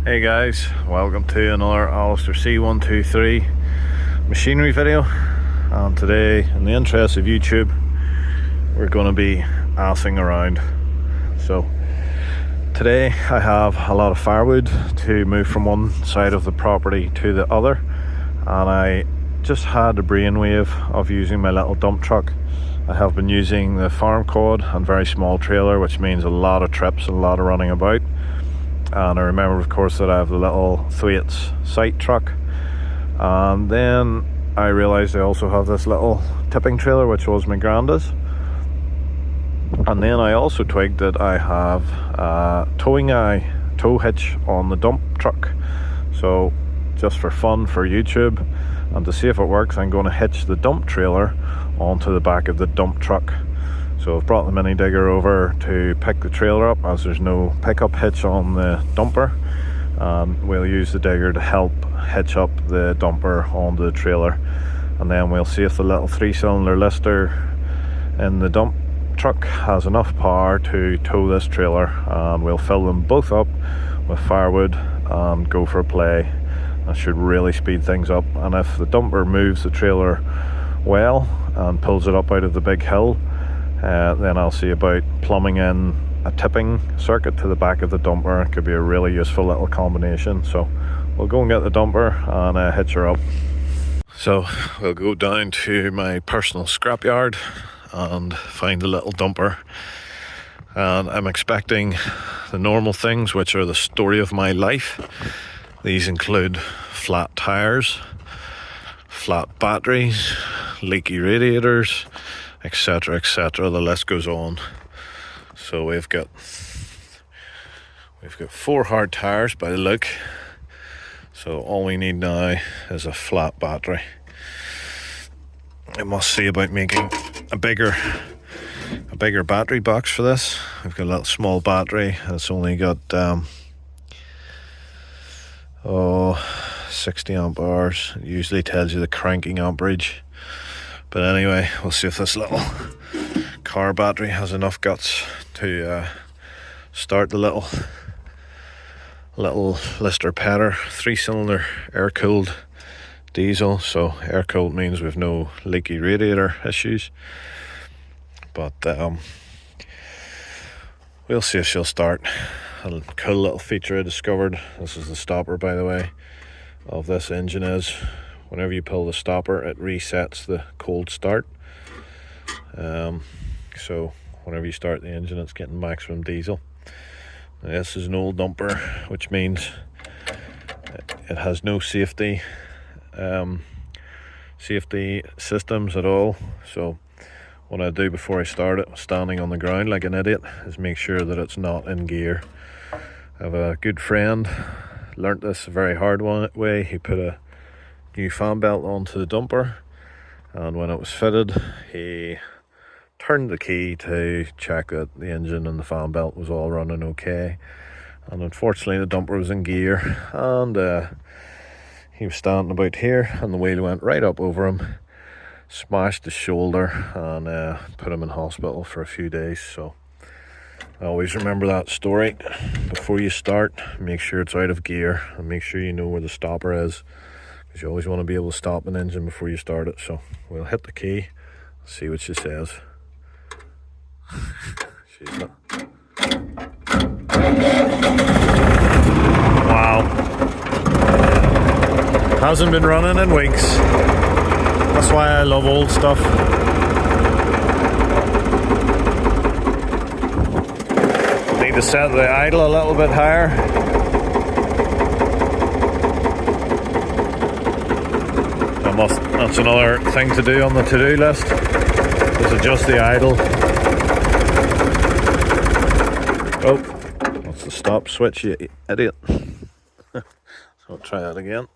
Hey guys, welcome to another Alistair C123 machinery video. And today, in the interest of YouTube, we're going to be assing around. So today I have a lot of firewood to move from one side of the property to the other, and I just had a brainwave of using my little dump truck. I have been using the farm quad and very small trailer, which means a lot of trips and a lot of running about. And I remember, of course, that I have the little Thwaites site truck, and then I realized I also have this little tipping trailer, which was my granddad's. And then I also twigged that I have a tow hitch on the dump truck. So just for fun, for YouTube, and to see if it works, I'm going to hitch the dump trailer onto the back of the dump truck. So I've brought the mini digger over to pick the trailer up, as there's no pickup hitch on the dumper. We'll use the digger to help hitch up the dumper onto the trailer, and then we'll see if the little 3-cylinder lister in the dump truck has enough power to tow this trailer, and we'll fill them both up with firewood and go for a play. That should really speed things up. And if the dumper moves the trailer well and pulls it up out of the big hill, then I'll see about plumbing in a tipping circuit to the back of the dumper. It could be a really useful little combination. So we'll go and get the dumper and hitch her up. So we'll go down to my personal scrapyard and find the little dumper. And I'm expecting the normal things, which are the story of my life. These include flat tires, flat batteries, leaky radiators, etc, etc. The list goes on. So we've got 4 hard tires by the look. So all we need now is a flat battery. I must see about making a bigger battery box for this. We've got a little small battery. It's only got 60 amp hours. It usually tells you the cranking amperage. But anyway, we'll see if this little car battery has enough guts to start the little Lister Petter 3-cylinder air-cooled diesel. So air-cooled means we've no leaky radiator issues. But we'll see if she'll start. A cool little feature I discovered, this is the stopper by the way, of this engine is whenever you pull the stopper, it resets the cold start. So whenever you start the engine, it's getting maximum diesel. Now, this is an old dumper, which means it has no safety systems at all. So what I do before I start it, standing on the ground like an idiot, is make sure that it's not in gear. I have a good friend, learnt this a very hard way. He put a new fan belt onto the dumper, and when it was fitted, he turned the key to check that the engine and the fan belt was all running okay. And unfortunately the dumper was in gear, and he was standing about here, and the wheel went right up over him, smashed his shoulder, and put him in hospital for a few days. So I always remember that story. Before you start, make sure it's out of gear, and make sure you know where the stopper is, because you always want to be able to stop an engine before you start it. So we'll hit the key, see what she says. She's not. Wow. Hasn't been running in weeks. That's why I love old stuff. Need to set the idle a little bit higher. That's another thing to do on the to-do list, is adjust the idle. Oh, that's the stop switch, you idiot. So I'll try that again.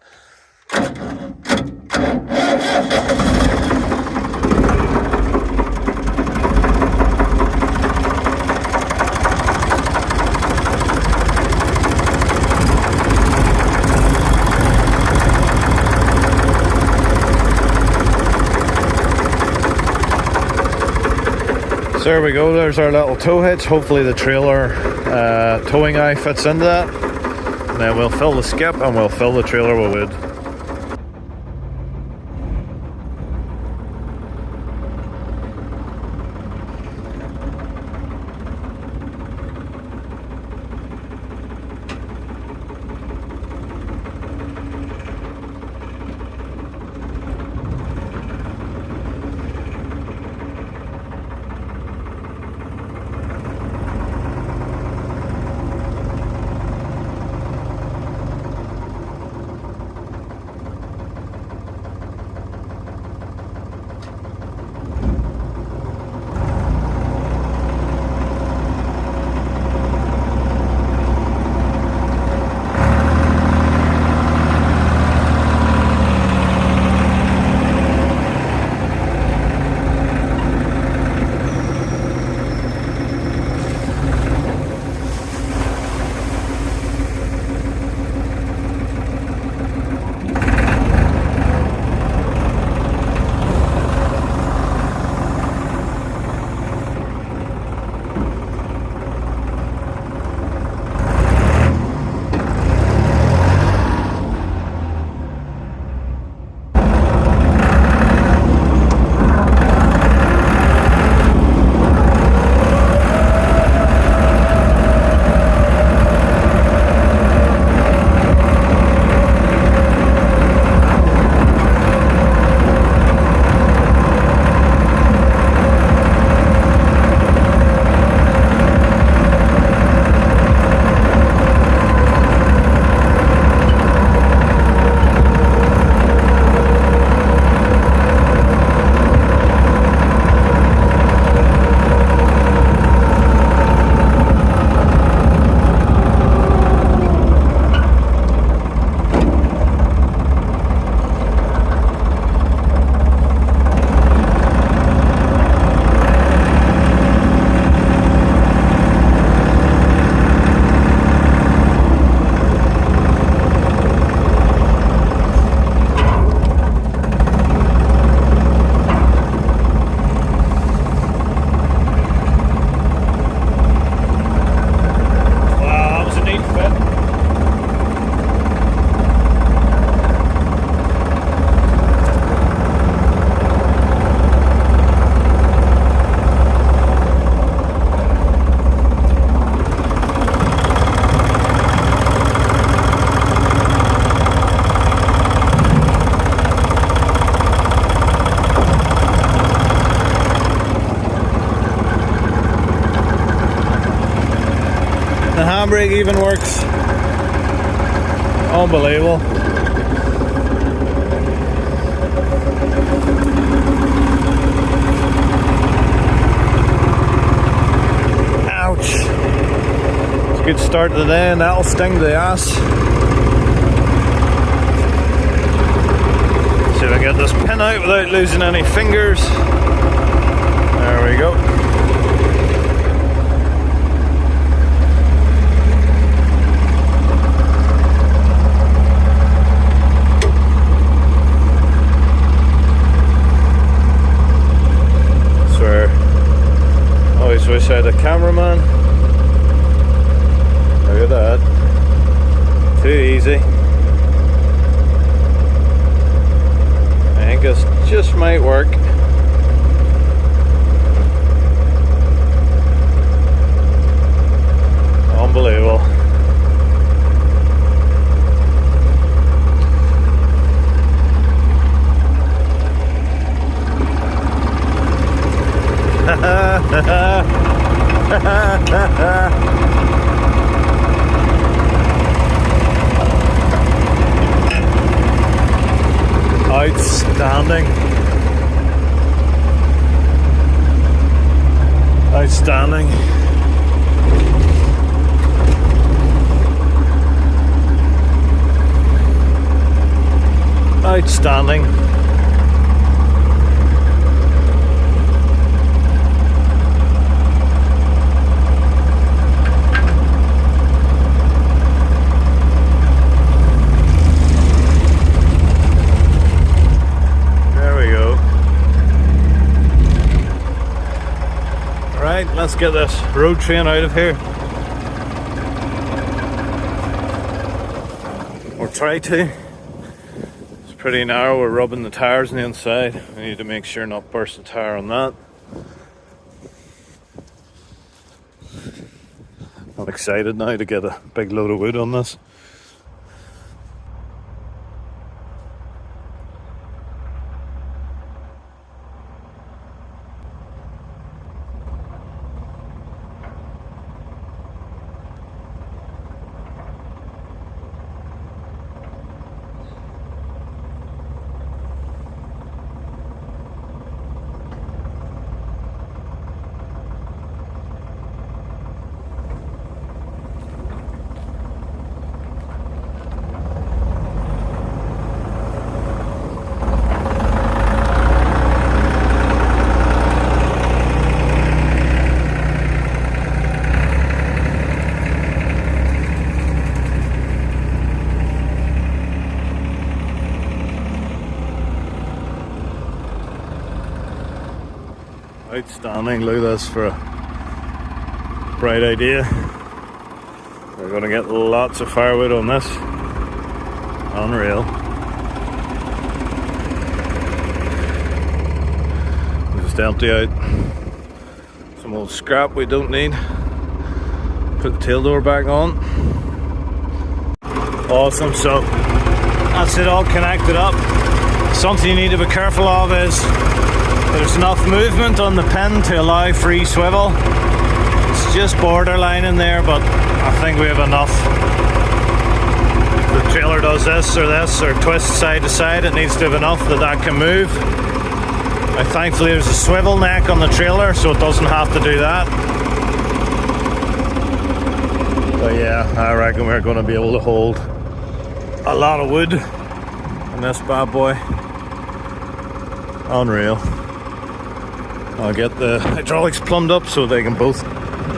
So there we go, there's our little tow hitch. Hopefully the trailer towing eye fits into that. and then we'll fill the skip and we'll fill the trailer with wood. The handbrake even works. Unbelievable. Ouch. It's a good start to the day and that'll sting the ass. See if I can get this pin out without losing any fingers. There we go. Always wish I had a cameraman. Look at that. Too easy. I think this just might work. Unbelievable. Outstanding. Outstanding. Outstanding. Let's get this road train out of here. or try to. It's pretty narrow. We're rubbing the tires on the inside. We need to make sure not burst the tire on that. I'm excited now to get a big load of wood on this. Outstanding, look at this for a bright idea. We're going to get lots of firewood on this. Unreal. We'll just empty out some old scrap we don't need. Put the tail door back on. Awesome, so that's it all connected up. Something you need to be careful of is there's enough movement on the pin to allow free swivel. It's just borderline in there, but I think we have enough. If the trailer does this or twists side to side, it needs to have enough that can move. Now, thankfully there's a swivel neck on the trailer, so it doesn't have to do that. But yeah, I reckon we're going to be able to hold a lot of wood in this bad boy. Unreal. I'll get the hydraulics plumbed up so they can both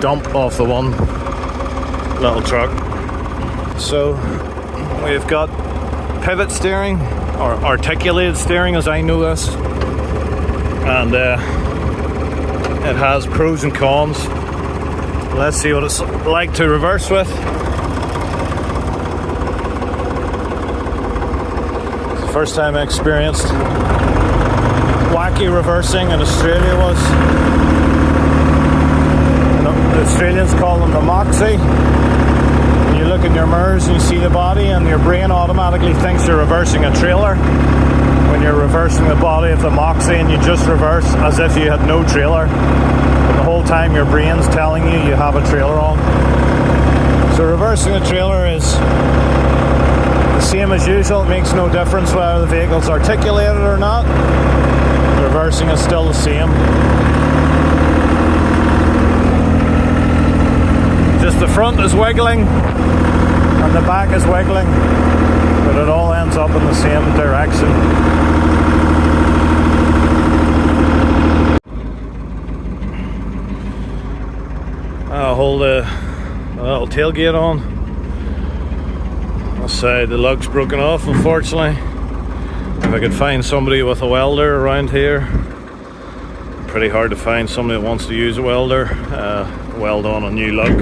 dump off the one little truck. So we've got pivot steering, or articulated steering as I know this, and it has pros and cons. Let's see what it's like to reverse with. It's the first time I experienced wacky reversing in Australia was. The Australians call them the moxie. When you look in your mirrors and you see the body, and your brain automatically thinks you're reversing a trailer when you're reversing the body of the moxie, and you just reverse as if you had no trailer, but the whole time your brain's telling you you have a trailer on. So reversing a trailer is the same as usual. It makes no difference whether the vehicle's articulated or not. Reversing is still the same. Just the front is wiggling and the back is wiggling, but it all ends up in the same direction. I'll hold a little tailgate on. I'll say the lug's broken off, unfortunately. If I could find somebody with a welder around here. Pretty hard to find somebody that wants to use a welder, weld on a new lug.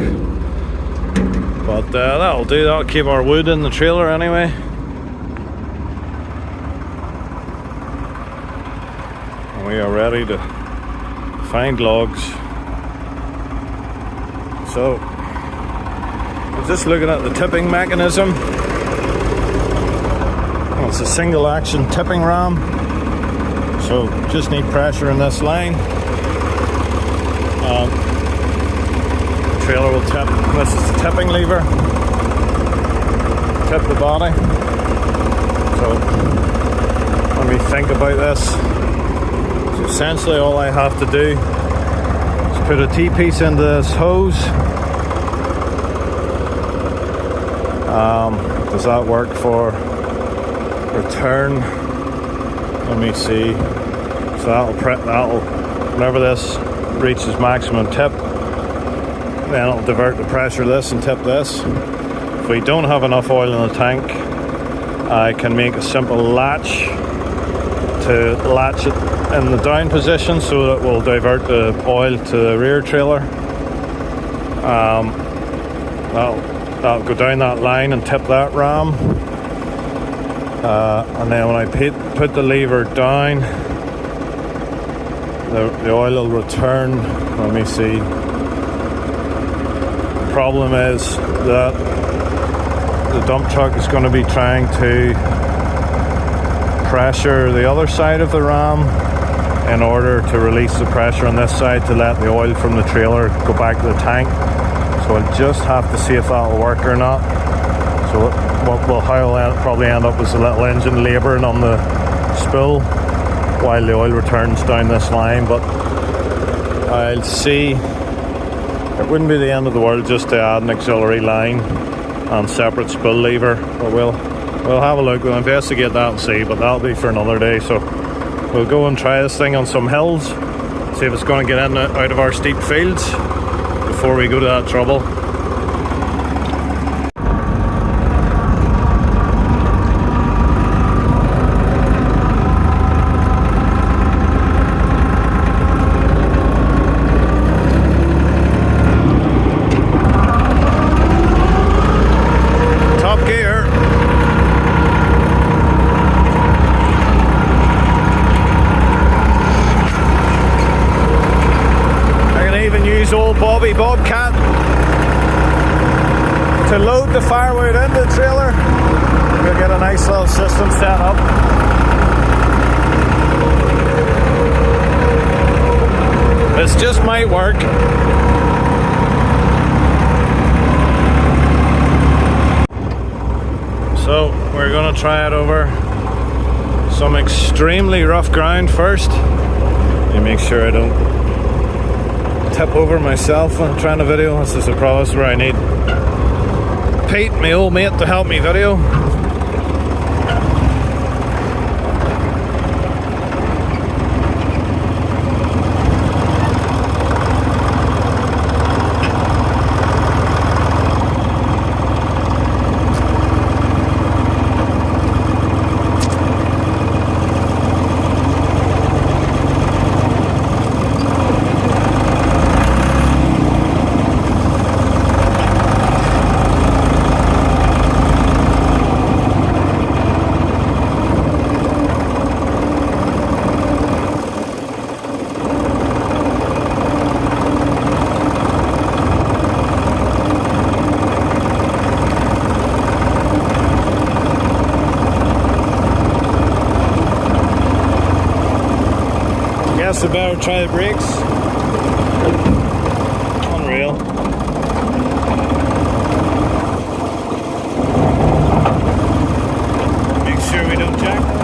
But that'll do, that'll keep our wood in the trailer anyway. And we are ready to find logs. So, I'm just looking at the tipping mechanism. It's a single action tipping ram, so just need pressure in this line. The trailer will tip. This is the tipping lever. Tip the body. So let me think about this. So essentially all I have to do is put a T-piece into this hose. Does that work for return? Let me see. So that'll whenever this reaches maximum tip, then it'll divert the pressure of this and tip this. If we don't have enough oil in the tank, I can make a simple latch to latch it in the down position so that it will divert the oil to the rear trailer. That'll go down that line and tip that ram. and then when I put the lever down, the oil will return. Let me see. The problem is that the dump truck is going to be trying to pressure the other side of the ram in order to release the pressure on this side to let the oil from the trailer go back to the tank. So I'll just have to see if that will work or not. So how I'll probably end up is a little engine labouring on the spool while the oil returns down this line, but I'll see. It wouldn't be the end of the world just to add an auxiliary line and separate spool lever, but we'll have a look. We'll investigate that and see, but that'll be for another day. So we'll go and try this thing on some hills, see if it's going to get in and out of our steep fields before we go to that trouble. Old Bobby Bobcat to load the firewood into the trailer. We'll get a nice little system set up. This just might work. So we're going to try it over some extremely rough ground first. Let me make sure I don't tip over myself when I'm trying to video. This is a process where I need Pete, my old mate, to help me video. Guess I better try the brakes. Unreal. Make sure we don't jack.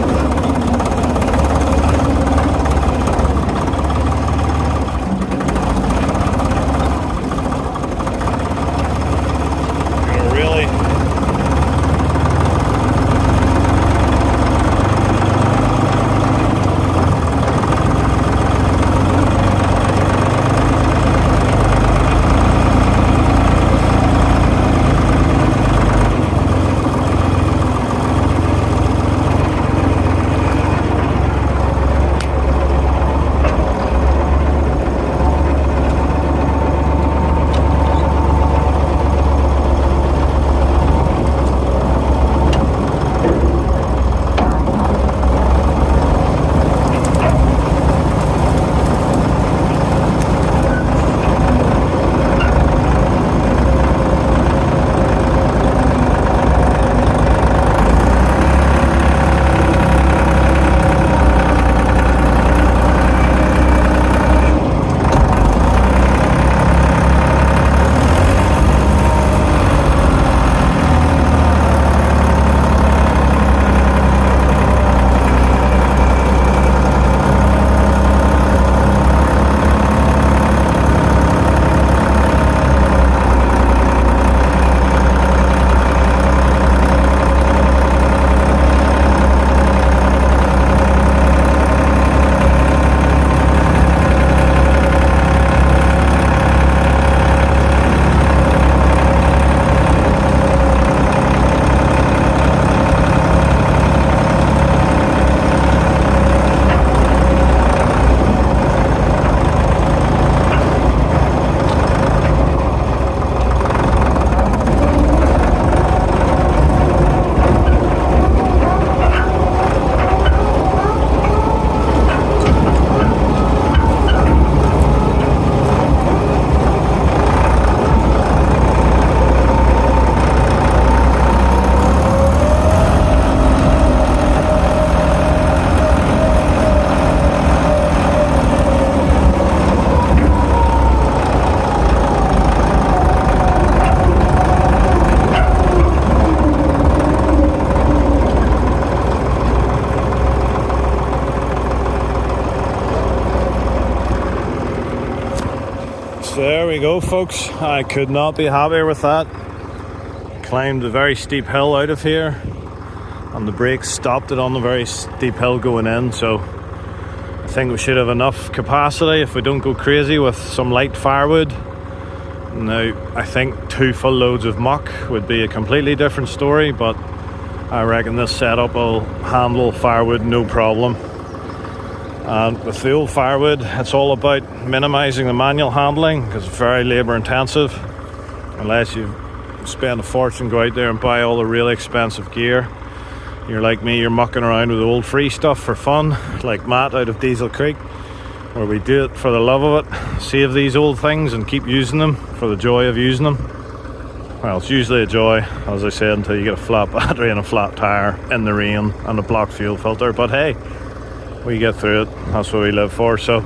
go, folks. I could not be happier with that. Climbed a very steep hill out of here, and the brakes stopped it on the very steep hill going in, so I think we should have enough capacity if we don't go crazy with some light firewood. Now, I think 2 full loads of muck would be a completely different story, but I reckon this setup will handle firewood no problem. And with the old firewood, it's all about minimising the manual handling because it's very labour intensive. Unless you spend a fortune, go out there and buy all the really expensive gear. You're like me, you're mucking around with the old free stuff for fun, like Matt out of Diesel Creek, where we do it for the love of it, save these old things and keep using them for the joy of using them. Well, it's usually a joy, as I said, until you get a flat battery and a flat tyre in the rain and a blocked fuel filter, but hey, we get through it. That's what we live for. So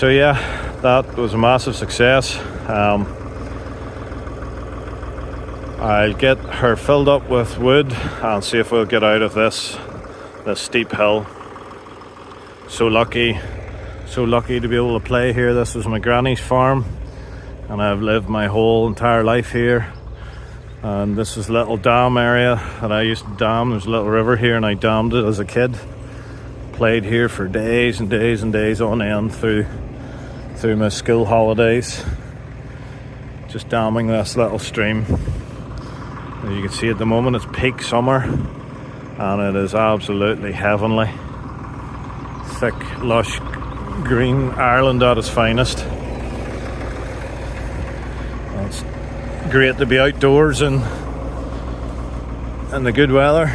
yeah, that was a massive success. I'll get her filled up with wood and see if we'll get out of this steep hill. So lucky to be able to play here. This was my granny's farm, and I've lived my whole entire life here. And this is a little dam area that I used to dam. There's a little river here, and I dammed it as a kid. Played here for days and days and days on end through my school holidays, just damming this little stream. As you can see at the moment, it's peak summer and it is absolutely heavenly. Thick, lush green Ireland at its finest. It's great to be outdoors in the good weather.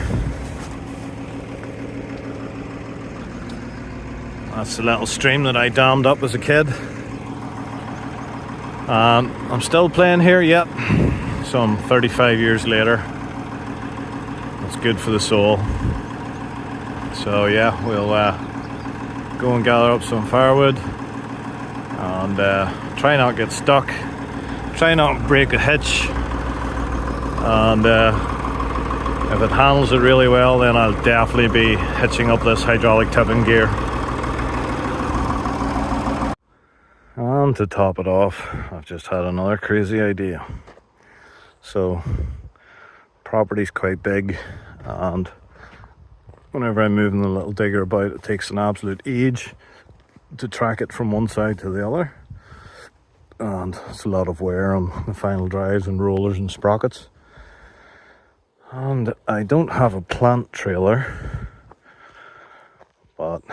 That's the little stream that I dammed up as a kid. And I'm still playing here yet, some 35 years later. It's good for the soul. So yeah, we'll go and gather up some firewood and try not get stuck, try not break a hitch, and if it handles it really well, then I'll definitely be hitching up this hydraulic tipping gear. And to top it off, I've just had another crazy idea. So, property's quite big, and whenever I'm moving the little digger about, it takes an absolute age to track it from one side to the other. And it's a lot of wear on the final drives and rollers and sprockets. And I don't have a plant trailer, but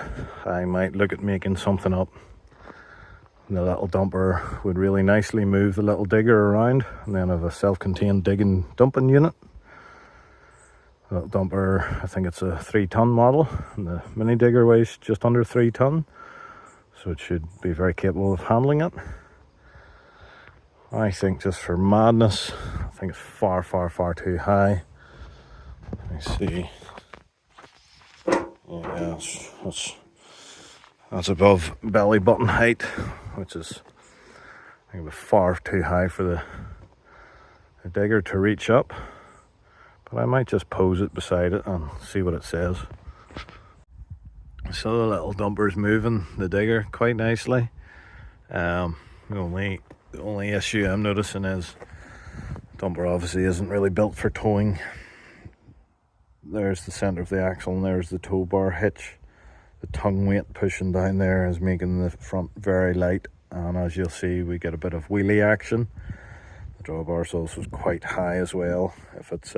I might look at making something up. The little dumper would really nicely move the little digger around, and then have a self-contained digging dumping unit. The little dumper, I think it's a 3-ton model, and the mini digger weighs just under 3 ton, so it should be very capable of handling it. I think, just for madness, I think it's far, far, far too high. Let me see. Yeah, that's above belly button height, which is, I think, far too high for the digger to reach up. But I might just pose it beside it and see what it says. So the little dumper's moving the digger quite nicely. The only issue I'm noticing is the dumper obviously isn't really built for towing. There's the centre of the axle and there's the tow bar hitch. The tongue weight pushing down there is making the front very light, and as you'll see, we get a bit of wheelie action. The drawbar is also quite high as well. If it's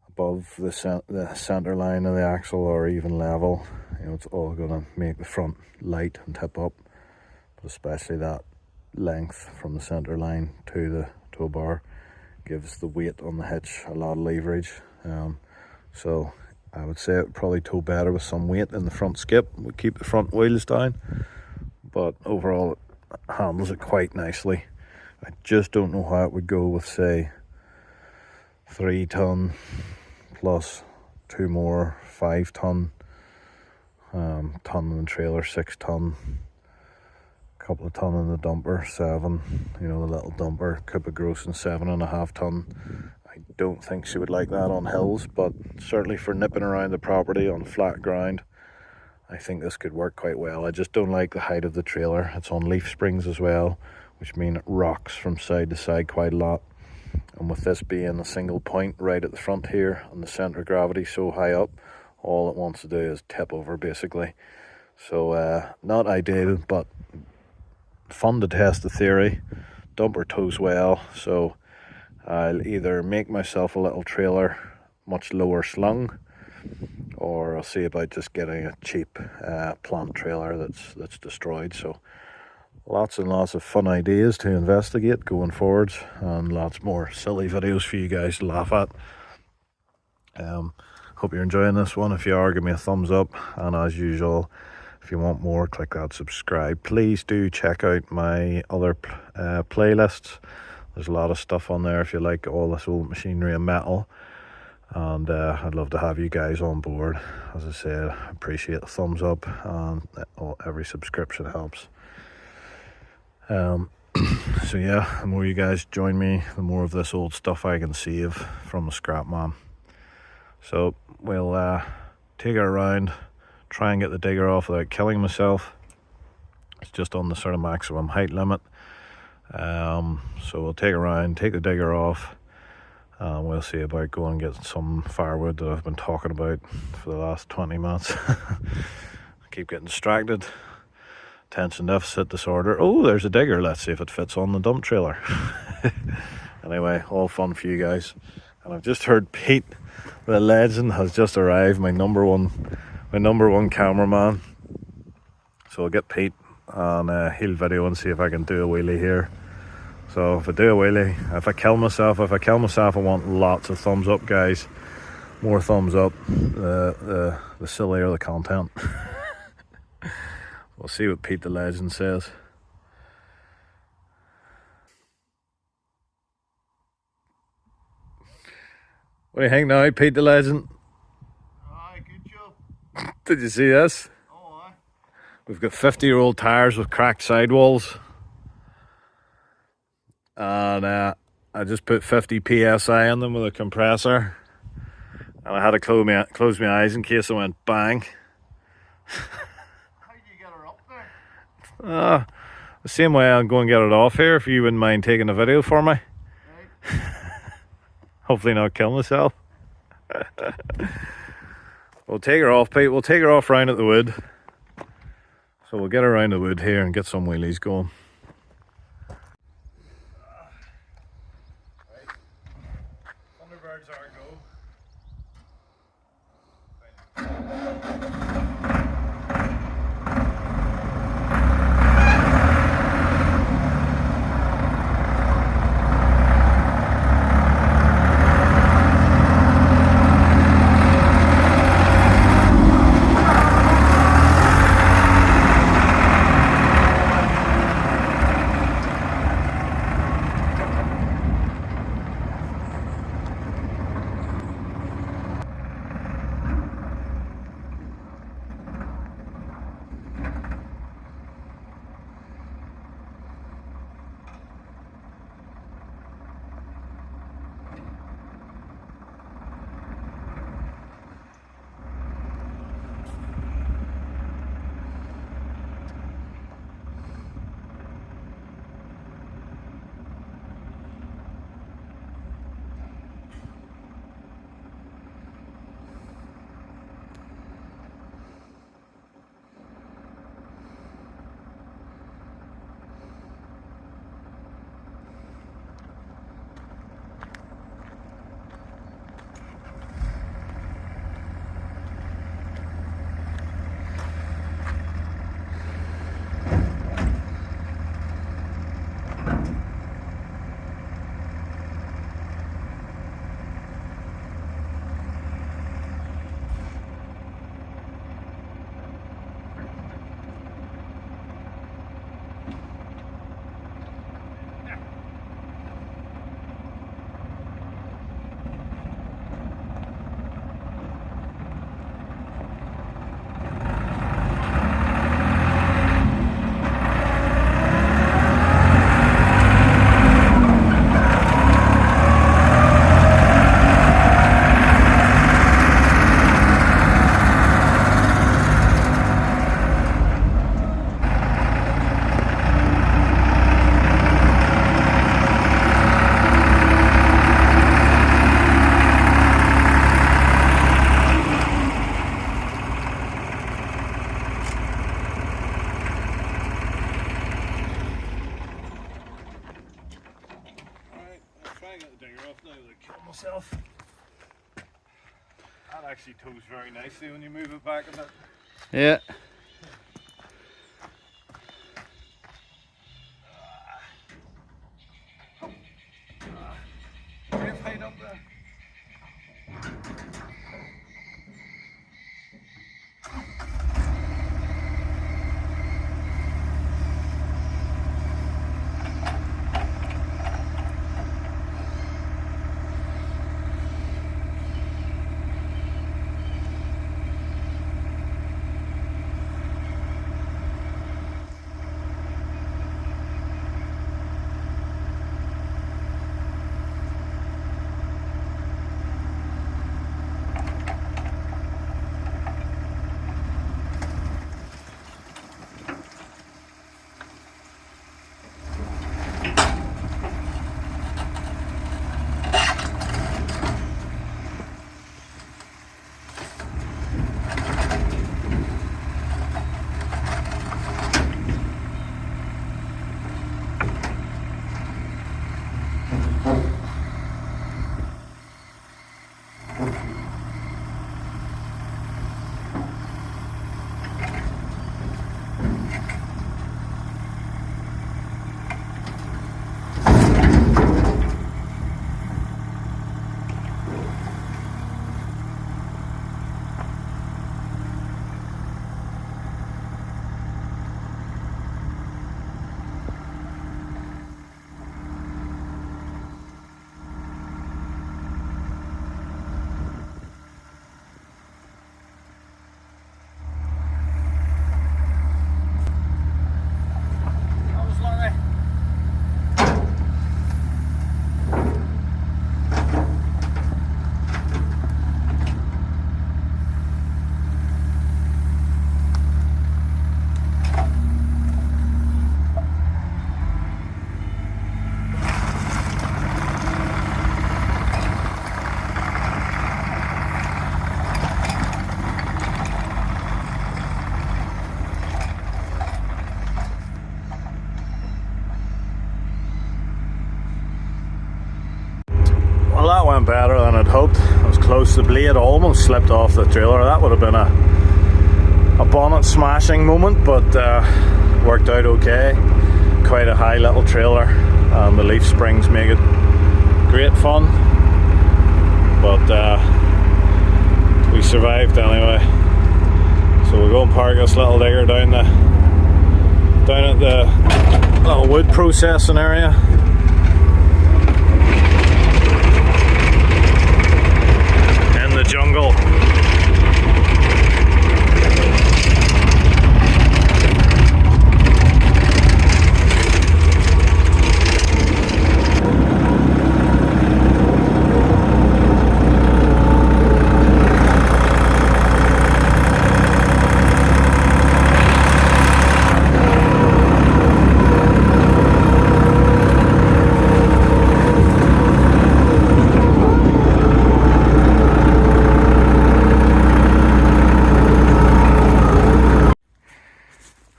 above the centre line of the axle or even level, it's all going to make the front light and tip up. But especially that length from the centre line to the tow bar gives the weight on the hitch a lot of leverage. So I would say it would probably tow better with some weight in the front skip. We keep the front wheels down, but overall it handles it quite nicely. I just don't know how it would go with, say, 3 ton plus 2 more 5 ton, ton in the trailer, 6 ton, couple of ton in the dumper, 7. The little dumper could be grossing 7.5 ton. I don't think she would like that on hills, but certainly for nipping around the property on flat ground, I think this could work quite well. I just don't like the height of the trailer. It's on leaf springs as well, which mean it rocks from side to side quite a lot. And with this being a single point right at the front here and the center of gravity so high up, all it wants to do is tip over basically. So not ideal, but fun to test the theory. Dumper tows well, so I'll either make myself a little trailer much lower slung, or I'll see about just getting a cheap plant trailer that's destroyed. So lots and lots of fun ideas to investigate going forwards, and lots more silly videos for you guys to laugh at. Hope you're enjoying this one. If you are, give me a thumbs up, and as usual, if you want more, click that subscribe. Please do check out my other playlists. There's a lot of stuff on there if you like all this old machinery and metal, and I'd love to have you guys on board. As I said, I appreciate the thumbs up, and every subscription helps. So yeah, the more you guys join me, the more of this old stuff I can save from the scrap man. So we'll take it around, try and get the digger off without killing myself. It's just on the sort of maximum height limit. So we'll take it around, take the digger off, and we'll see about going and get some firewood that I've been talking about for the last 20 minutes. I keep getting distracted. Attention deficit disorder. Oh, there's a digger. Let's see if it fits on the dump trailer. Anyway, all fun for you guys. And I've just heard Pete, the legend, has just arrived. My number one cameraman. So I'll get Pete, and he'll video and see if I can do a wheelie here. So if I do a wheelie, if I kill myself, I want lots of thumbs up, guys. More thumbs up, the sillier the content. We'll see what Pete the legend says. What do you think now, Pete the legend? Aye, good job. Did you see this? Oh, aye. We've got 50-year-old tires with cracked sidewalls. And I just put 50 psi on them with a compressor. And I had to close my eyes in case I went bang. How did you get her up there? The same way I'm going to get it off here, if you wouldn't mind taking a video for me. Right. Hopefully not kill myself. We'll take her off, Pete. We'll take her off round at the wood. So we'll get her around the wood here and get some wheelies going. Right. Thunderbird's our go. That actually tows very nicely when you move it back a bit. Yeah. Great height up there. Well, that went better than I'd hoped. I was close. The blade almost slipped off the trailer. That would have been a bonnet smashing moment, but worked out okay. Quite a high little trailer, and the leaf springs make it great fun. But we survived anyway. So we'll go and park this little digger down at the little wood processing area. The jungle.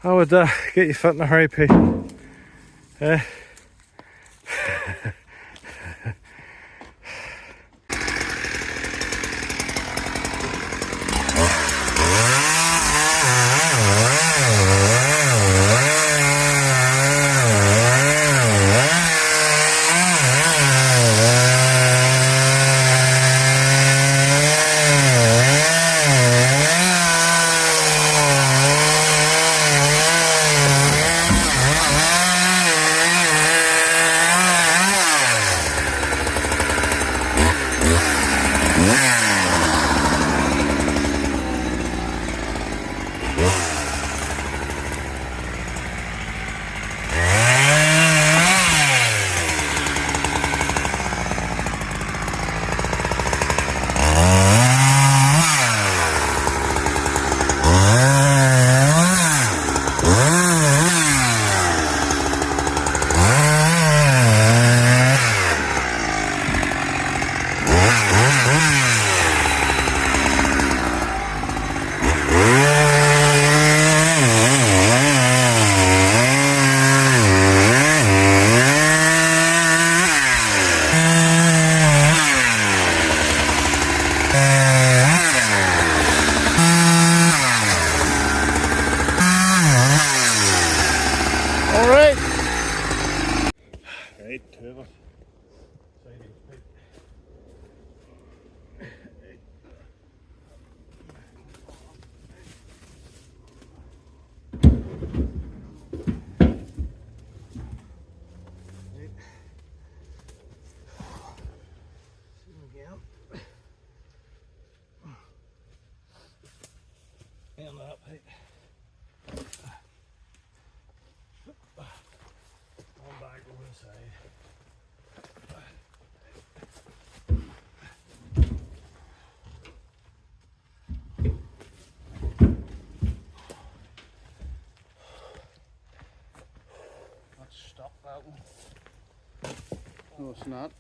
How would that get you fit in a hurry, Pete? Eh? No, it's not.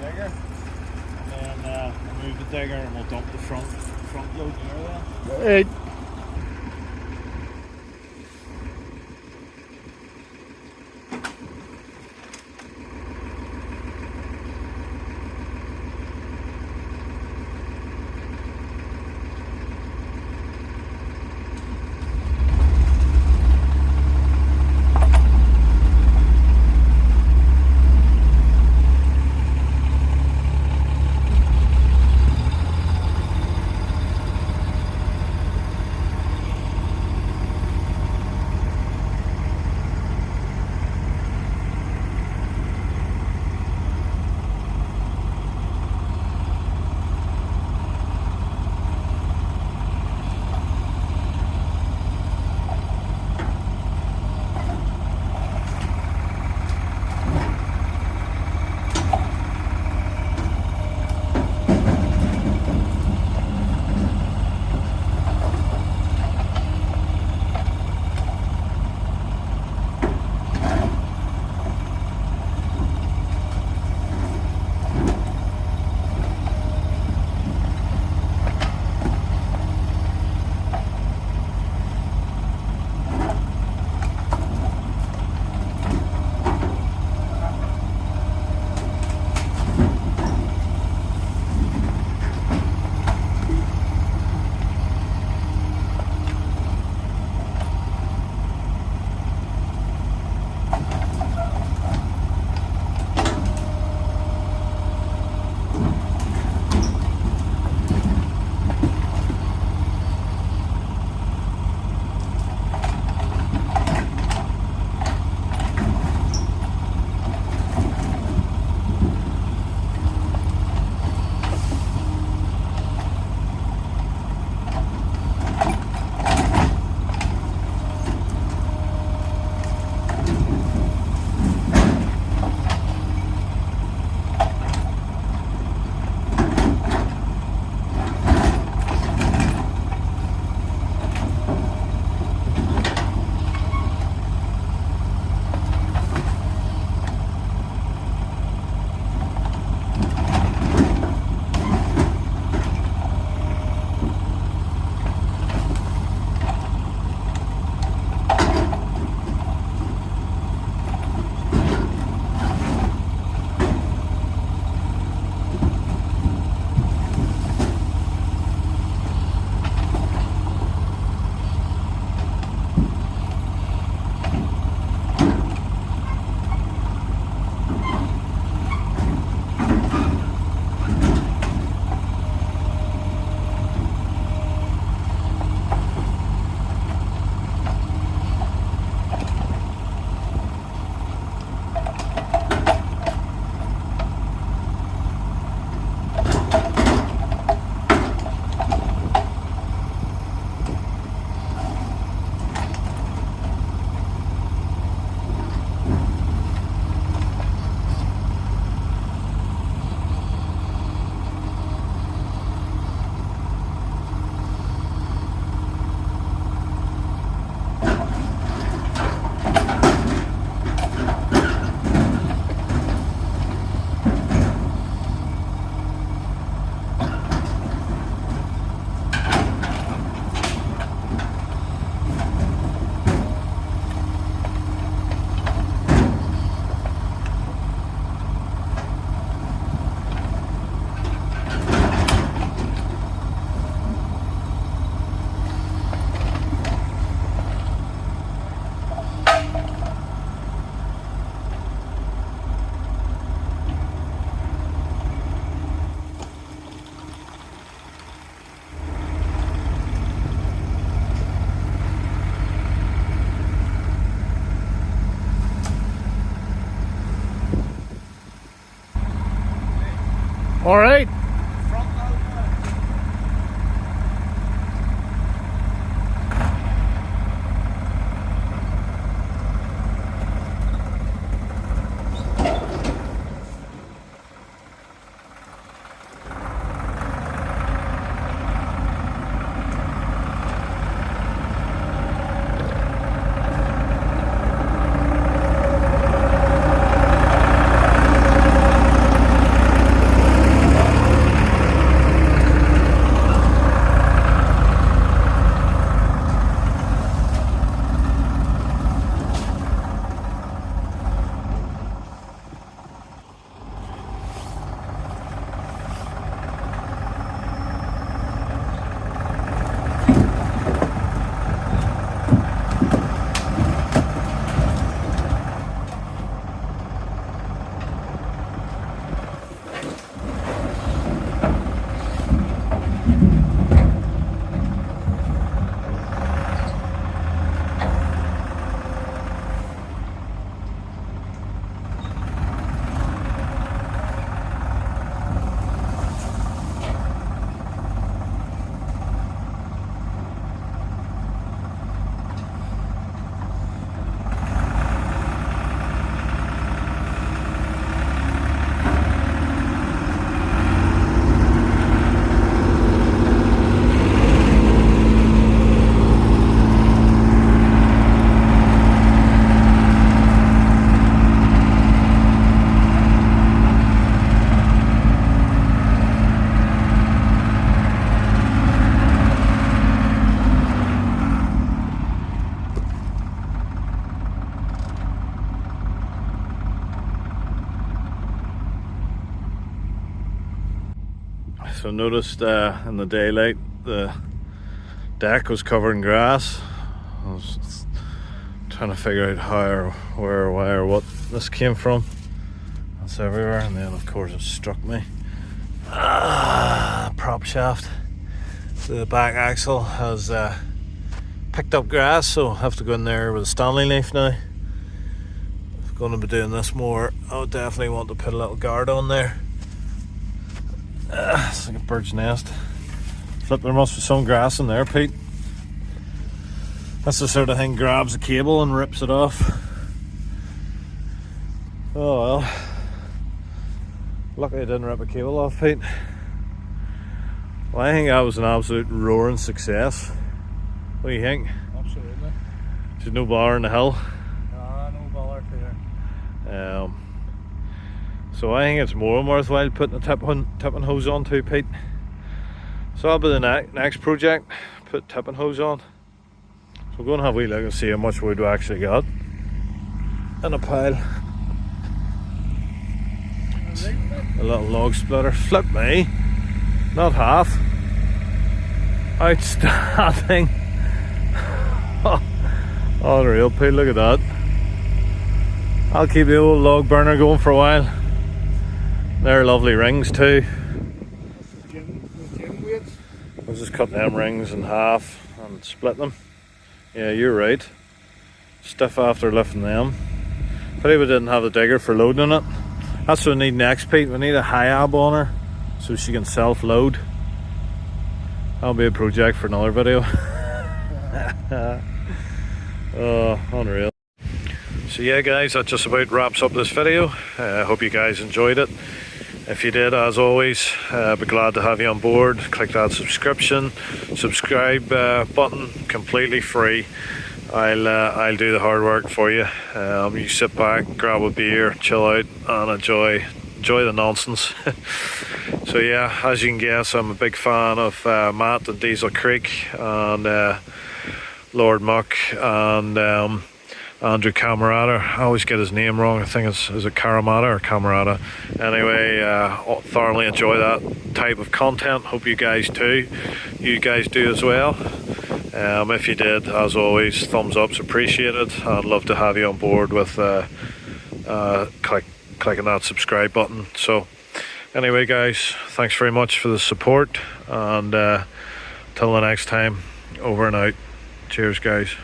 digger, and then we'll move the digger and we'll dump the front load there then. Right. All right. so noticed in the daylight the deck was covered in grass. I was trying to figure out how or where or why or what this came from. That's everywhere, and then of course it struck me. Prop shaft. The back axle has picked up grass, so I have to go in there with a Stanley knife now. If I'm going to be doing this more, I would definitely want to put a little guard on there. It's like a bird's nest. Flip, there must be some grass in there, Pete. That's the sort of thing grabs a cable and rips it off. Oh well. Lucky I didn't rip a cable off, Pete. Well, I think that was an absolute roaring success. What do you think? Absolutely. There's no bar in the hill. No bother here. So I think it's more than worthwhile putting a tipping hose on too, Pete. So that'll be the next project, put tipping hose on. So we're going to have a wee look and see how much wood we actually got in a pile. A little log splitter. Flip me, not half. Outstanding. Unreal, Pete, look at that. I'll keep the old log burner going for a while. They're lovely rings too. I'll just cut them rings in half and split them. Yeah, you're right. Stiff after lifting them. Pity we didn't have the digger for loading it. That's what we need next, Pete. We need a high ab on her so she can self-load. That'll be a project for another video. Oh, unreal. So yeah guys, that just about wraps up this video. I hope you guys enjoyed it. If you did, as always, be glad to have you on board. Click that subscribe button, completely free. I'll do the hard work for you. You sit back, grab a beer, chill out, and enjoy the nonsense. So yeah, as you can guess, I'm a big fan of Matt and Diesel Creek and Lord Muck and Andrew Camarata. I always get his name wrong. I think is it Caramata or Camarata? Anyway, thoroughly enjoy that type of content. Hope you guys do as well. If you did, as always, thumbs up's appreciated. I'd love to have you on board with clicking that subscribe button. So anyway guys, thanks very much for the support, and till the next time, over and out. Cheers guys.